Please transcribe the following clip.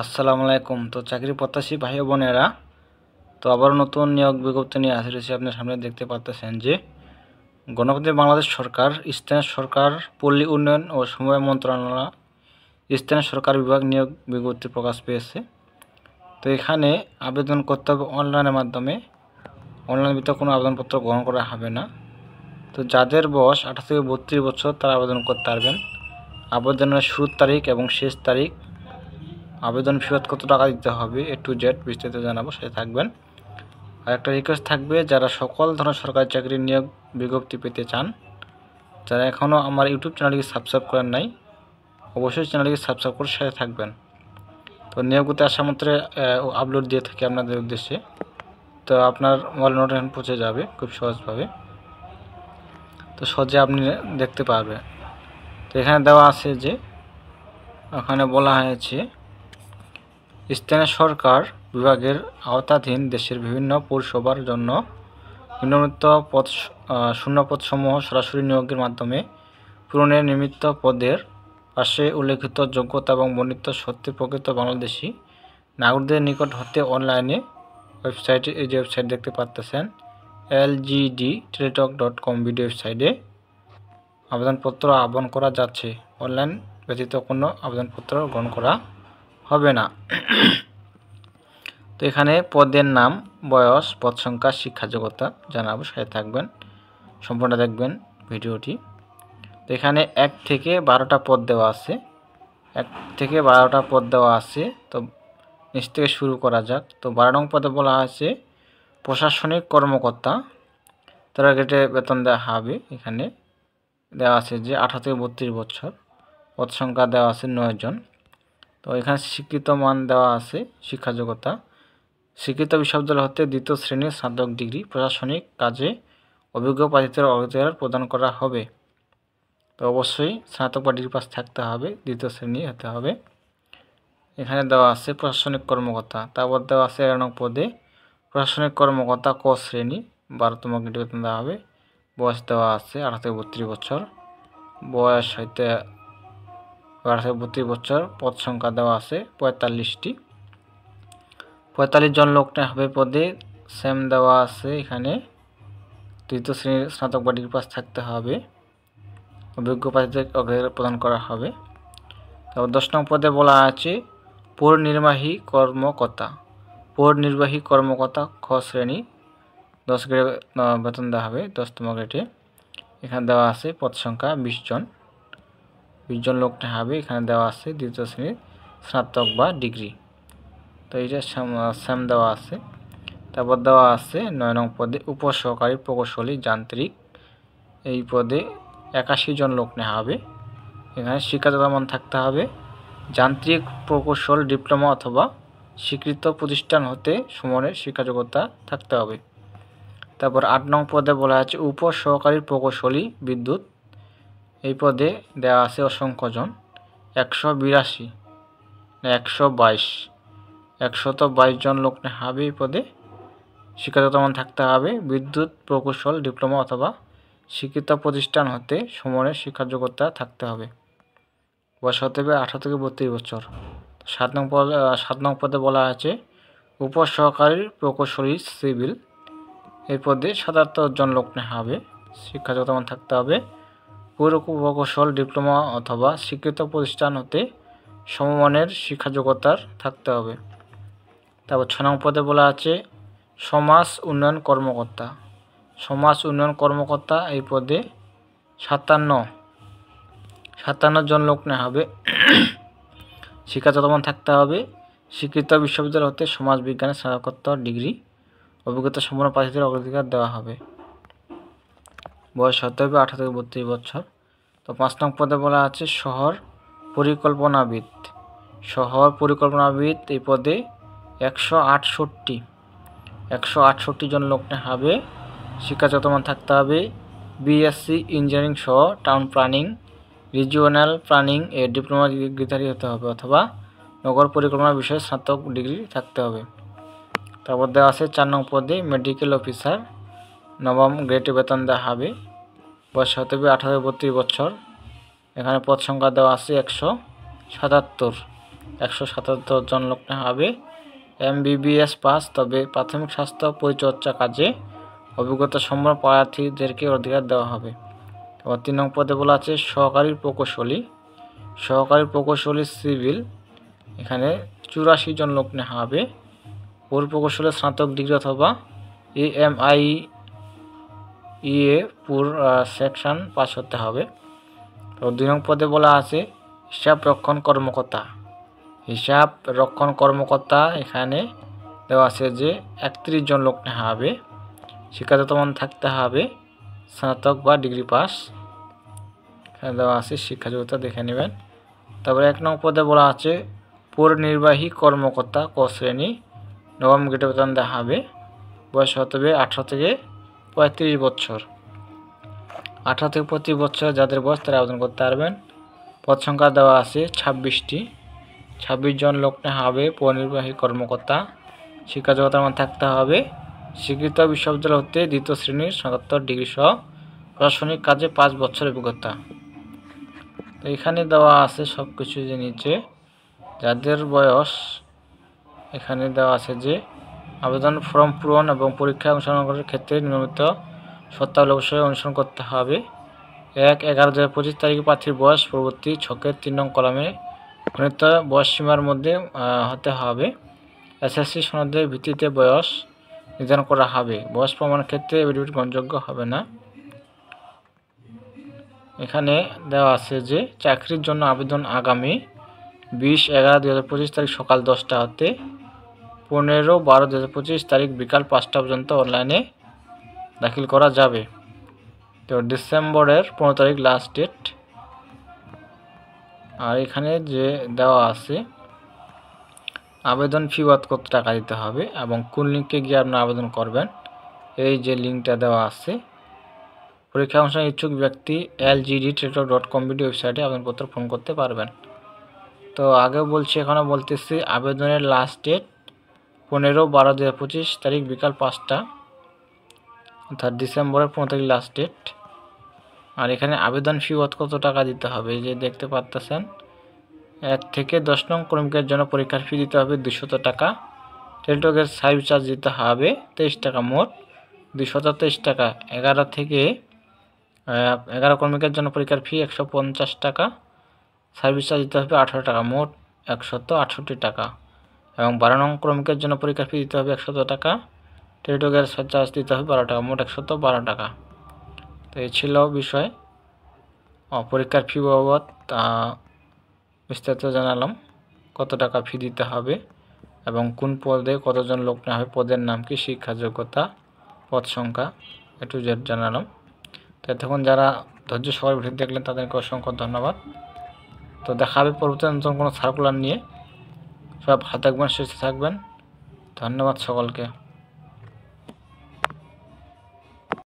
আসসালামু আলাইকুম। তো চাকরি প্রত্যাশী ভাই ও বোনেরা, তো আবার নতুন নিয়োগ বিজ্ঞপ্তি নিয়ে আসছি। আপনার সামনে দেখতে পাচ্ছেন যে গণপ্রজাতন্ত্রী বাংলাদেশ সরকার, স্থানীয় সরকার, পল্লী উন্নয়ন ও সমবায় মন্ত্রণালয়, স্থানীয় সরকার বিভাগ নিয়োগ বিজ্ঞপ্তি প্রকাশ পেয়েছে। তো এখানে আবেদন করতে হবে অনলাইনের মাধ্যমে। অনলাইন ভিতরে কোনো আবেদনপত্র গ্রহণ করা হবে না। তো যাদের বয়স 18 থেকে 32 বছর তারা আবেদন করতে পারবেন। আবেদনের শুরুর তারিখ এবং শেষ তারিখ, আবেদন ফিরত কত টাকা দিতে হবে, A to Z বিস্তারিত জানাবো, সাথে থাকবেন। আর একটা রিকোয়েস্ট থাকবে, যারা সকল ধরনের সরকারি চাকরির নিয়োগ বিজ্ঞপ্তি পেতে চান, যারা এখনও আমার ইউটিউব চ্যানেলটিকে সাবস্ক্রাইব করেন নাই, অবশ্যই চ্যানেলটিকে সাবস্ক্রাইব করে সাথে থাকবেন। তো নিয়োগতে আসা মাত্র আপলোড দিয়ে থাকি আপনাদের উদ্দেশ্যে। তো আপনার মোবাইল নোটিফিকেশন পৌঁছে যাবে খুব সহজভাবে, তো সহজে আপনি দেখতে পারবেন। তো এখানে দেওয়া আছে যে, ওখানে বলা হয়েছে স্থানীয় সরকার বিভাগের আওতাধীন দেশের বিভিন্ন পৌরসভার জন্য নিম্নলিখিত শূন্যপদসমূহ সরাসরি নিয়োগের মাধ্যমে পূরণের নিমিত্ত পদের পাশে উল্লেখিত যোগ্যতা এবং বর্ণিত সত্যি প্রকৃত বাংলাদেশি নাগরিকদের নিকট হতে অনলাইনে ওয়েবসাইটে, এই যে ওয়েবসাইট দেখতে পাচ্ছেন, LGDTeletalk.com ভিডিও ওয়েবসাইটে আবেদনপত্র আহ্বান করা যাচ্ছে। অনলাইন ব্যতীত কোনো আবেদনপত্র গ্রহণ করা হবে না। তো এখানে পদের নাম, বয়স, পদ সংখ্যা, শিক্ষা যোগ্যতা জানাবো, সাথে থাকবেন, সম্পূর্ণ দেখবেন ভিডিওটি। তো এখানে 1 থেকে 12টা পদ দেওয়া আছে। 1 থেকে 12টা পদ দেওয়া আছে। তো নিচ থেকে শুরু করা যাক। তো 12 নং পদে বলা আছে প্রশাসনিক কর্মকর্তা, তারা গ্রেডে বেতন দেওয়া হবে। এখানে দেওয়া আছে যে 18 থেকে 32 বছর, পদ সংখ্যা দেওয়া আছে 9 জন। তো এখানে স্বীকৃত মান দেওয়া আছে, শিক্ষা যোগ্যতা স্বীকৃত বিশ্ববিদ্যালয় হতে 2য় শ্রেণীর স্নাতক ডিগ্রি, প্রশাসনিক কাজে অভিজ্ঞ প্রার্থীদের অগ্রাধিকার প্রদান করা হবে। তো অবশ্যই স্নাতক বা ডিগ্রি পাস থাকতে হবে, 2য় শ্রেণী হতে হবে। এখানে দেওয়া আছে প্রশাসনিক কর্মকর্তা, তারপর দেওয়া আছে 11 নং পদে প্রশাসনিক কর্মকর্তা ক শ্রেণী, 12তম গ্রেডে বেতন দেওয়া হবে। বয়স দেওয়া আছে 18 থেকে 32 বছর, বয়স হইতে 18 থেকে 32 বছর। পদ সংখ্যা দেওয়া আছে 45টি, 45 জন লোক নেওয়া হবে পদে। সেম দেওয়া আছে এখানে 2য় শ্রেণীর স্নাতক বা ডিগ্রি পাস থাকতে হবে, অভিজ্ঞ প্রার্থীদের অগ্রাধিকার প্রদান করা হবে। তারপর 10 নং পদে বলা আছে পৌর নির্বাহী কর্মকর্তা, পৌর নির্বাহী কর্মকর্তা খ শ্রেণী, 10 গ্রেডে বেতন দেওয়া হবে, 10তম গ্রেডে। এখানে দেওয়া আছে পদ সংখ্যা 20 জন, 20 জন লোক নেওয়া হবে। এখানে দেওয়া আছে 2য় শ্রেণীর স্নাতক বা ডিগ্রি। তো এইটা সেম দেওয়া আছে। তারপর দেওয়া আছে 9 নং পদে উপসহকারী প্রকৌশলী যান্ত্রিক, এই পদে 81 জন লোক নেওয়া হবে। এখানে শিক্ষাগত মান থাকতে হবে যান্ত্রিক প্রকৌশল ডিপ্লোমা অথবা স্বীকৃত প্রতিষ্ঠান হতে সমমানের শিক্ষাযোগ্যতা থাকতে হবে। তারপর 8 নং পদে বলা আছে উপসহকারী প্রকৌশলী বিদ্যুৎ, এই পদে দেওয়া আছে অসংখ্য জন, 182 না 122, 122 জন লোক নেওয়া হবে। এই পদে শিক্ষাগত মান থাকতে হবে বিদ্যুৎ প্রকৌশল ডিপ্লোমা অথবা স্বীকৃত প্রতিষ্ঠান হতে সমমানের শিক্ষাযোগ্যতা থাকতে হবে। বয়স হতে হবে 18 থেকে 32 বছর। 7 নং পদে বলা আছে উপসহকারী প্রকৌশলী সিভিল, এই পদে 77 জন লোক নেওয়া হবে। শিক্ষাগত মান থাকতে হবে পৌর প্রকৌশল ডিপ্লোমা অথবা স্বীকৃত প্রতিষ্ঠান হতে সমমানের শিক্ষাযোগ্যতার থাকতে হবে। তারপর 6 নং পদে বলা আছে সমাজ উন্নয়ন কর্মকর্তা, সমাজ উন্নয়ন কর্মকর্তা, এই পদে 57 জন লোক নেওয়া হবে। শিক্ষাগত মান থাকতে হবে স্বীকৃত বিশ্ববিদ্যালয় হতে সমাজ বিজ্ঞানের স্নাতকোত্তর ডিগ্রি, অভিজ্ঞতা সম্পন্ন প্রার্থীদের অগ্রাধিকার দেওয়া হবে। বয়স হতে হবে 18 থেকে 32 বছর। তো 5 নং পদে বলা আছে শহর পরিকল্পনাবিদ, শহর পরিকল্পনাবিদ, এই পদে 168 জন লোক নেওয়া হবে। শিক্ষাগত মান থাকতে হবে বিএসসি ইঞ্জিনিয়ারিং সহ টাউন প্ল্যানিং, রিজিওনাল প্ল্যানিং এর ডিপ্লোমা ডিগ্রিধারী হতে হবে অথবা নগর পরিকল্পনা বিষয়ে স্নাতক ডিগ্রি থাকতে হবে। তারপর দেওয়া আছে 4 নং পদে মেডিকেল অফিসার, 9ম গ্রেডে বেতন দেওয়া হবে। বয়স হতে হবে 18 থেকে 32 বছর। এখানে পদ সংখ্যা দেওয়া আছে 177। 177 জন লোক নেওয়া হবে। MBBS পাস, তবে প্রাথমিক স্বাস্থ্য পরিচর্যা কাজে অভিজ্ঞতা সম্পন্ন প্রার্থীদেরকে অধিকার দেওয়া হবে। এবার 3 নং পদে বলা আছে সহকারী প্রকৌশলী সিভিল, এখানে 84 জন লোক নেওয়া হবে। প্রকৌশলে স্নাতক ডিগ্রি অথবা AMIEA সেকশন পাস হতে হবে। তো 2 নং পদে বলা আছে হিসাব রক্ষণ কর্মকর্তা, এখানে দেওয়া আছে যে 31 জন লোক নেওয়া হবে। শিক্ষাগত মান থাকতে হবে স্নাতক বা ডিগ্রি পাস, এখানে দেওয়া আছে শিক্ষাযোগ্যতা দেখে নেবেন। তারপরে 1 নং পদে বলা আছে পৌরনির্বাহী কর্মকর্তা ক শ্রেণী, নবম গ্রেডে বেতন দেওয়া হবে। বয়স হতে হবে 18 থেকে 35 বছর। 18 থেকে 35 বছর যাদের বয়স তারা আবেদন করতে পারবেন। পদ সংখ্যা দেওয়া আছে 26টি, 26 জন লোক নেওয়া হবে পৌরনির্বাহী কর্মকর্তা। শিক্ষাযোগ্যতার মান থাকতে হবে স্বীকৃত বিশ্ববিদ্যালয় হতে 2য় শ্রেণীর স্নাতক ডিগ্রি সহ প্রশাসনিক কাজে 5 বছর অভিজ্ঞতা। তো এখানে দেওয়া আছে সব কিছু যে নিচে যাদের বয়স, এখানে দেওয়া আছে যে আবেদন ফর্ম পূরণ এবং পরীক্ষায় অংশগ্রহণ করার ক্ষেত্রে নিয়মিত শর্তাবলী অবশ্যই অনুসরণ করতে হবে। 1/11/2025 তারিখে প্রার্থীর বয়স পরবর্তী ছকের 3 নং কলামে বর্ণিত বয়স সীমার মধ্যে হতে হবে। SSC সনদের ভিত্তিতে বয়স নির্ধারণ করা হবে। বয়স প্রমাণের ক্ষেত্রে এফিডেভিট গ্রহণযোগ্য হবে না। এখানে দেওয়া আছে যে চাকরির জন্য আবেদন আগামী 20/11/2025 তারিখ সকাল 10টা হতে 15/12/2025 তারিখ বিকাল 5টা পর্যন্ত অনলাইনে দাখিল করা যাবে। তো ডিসেম্বরের 15 তারিখ লাস্ট ডেট। আর এখানে যে দেওয়া আছে আবেদন ফি কত টাকা দিতে হবে এবং কোন লিঙ্কে গিয়ে আপনারা আবেদন করবেন, এই যে লিঙ্কটা দেওয়া আছে। পরীক্ষা অংশগ্রহণ ইচ্ছুক ব্যক্তি lgdteletalk.com ওয়েবসাইটে আবেদনপত্র পূরণ করতে পারবেন। তো আগে বলছি এখনও বলতেছি আবেদনের লাস্ট ডেট 15/12/2025 তারিখ বিকাল 5টা, অর্থাৎ ডিসেম্বরের 15 তারিখ লাস্ট ডেট। আর এখানে আবেদন ফি কত টাকা দিতে হবে যে দেখতে পাচ্ছেন। 1 থেকে 10 নং কর্মীদের জন্য পরীক্ষার ফি দিতে হবে 200 টাকা। টেলিটকের সার্ভিস চার্জ দিতে হবে 23 টাকা, মোট 223 টাকা। 11 থেকে 11 কর্মীদের জন্য পরীক্ষার ফি 150 টাকা। সার্ভিস চার্জ দিতে হবে 18 টাকা, মোট 168 টাকা। এবং 12 নং কর্মীদের জন্য পরীক্ষার ফি দিতে হবে 100 টাকা। টেলিটকের চার্জ দিতে হবে 12 টাকা, মোট 112 টাকা। তো এই ছিল বিষয়। পরীক্ষার ফি বাবদ বিস্তারিত জানালাম, কত টাকা ফি দিতে হবে এবং কোন পদে কতজন লোক নেওয়া হবে, পদের নাম কি, শিক্ষাযোগ্যতা, পদ সংখ্যা A to Z জানালাম। তো এতক্ষণ যারা ধৈর্য সহকারে ভিডিও দেখলেন তাদেরকে অসংখ্য ধন্যবাদ। তো দেখা হবে পরবর্তী নতুন কোনো সার্কুলার নিয়ে। সব ভালো থাকবেন, সুস্থ থাকবেন। ধন্যবাদ সকলকে।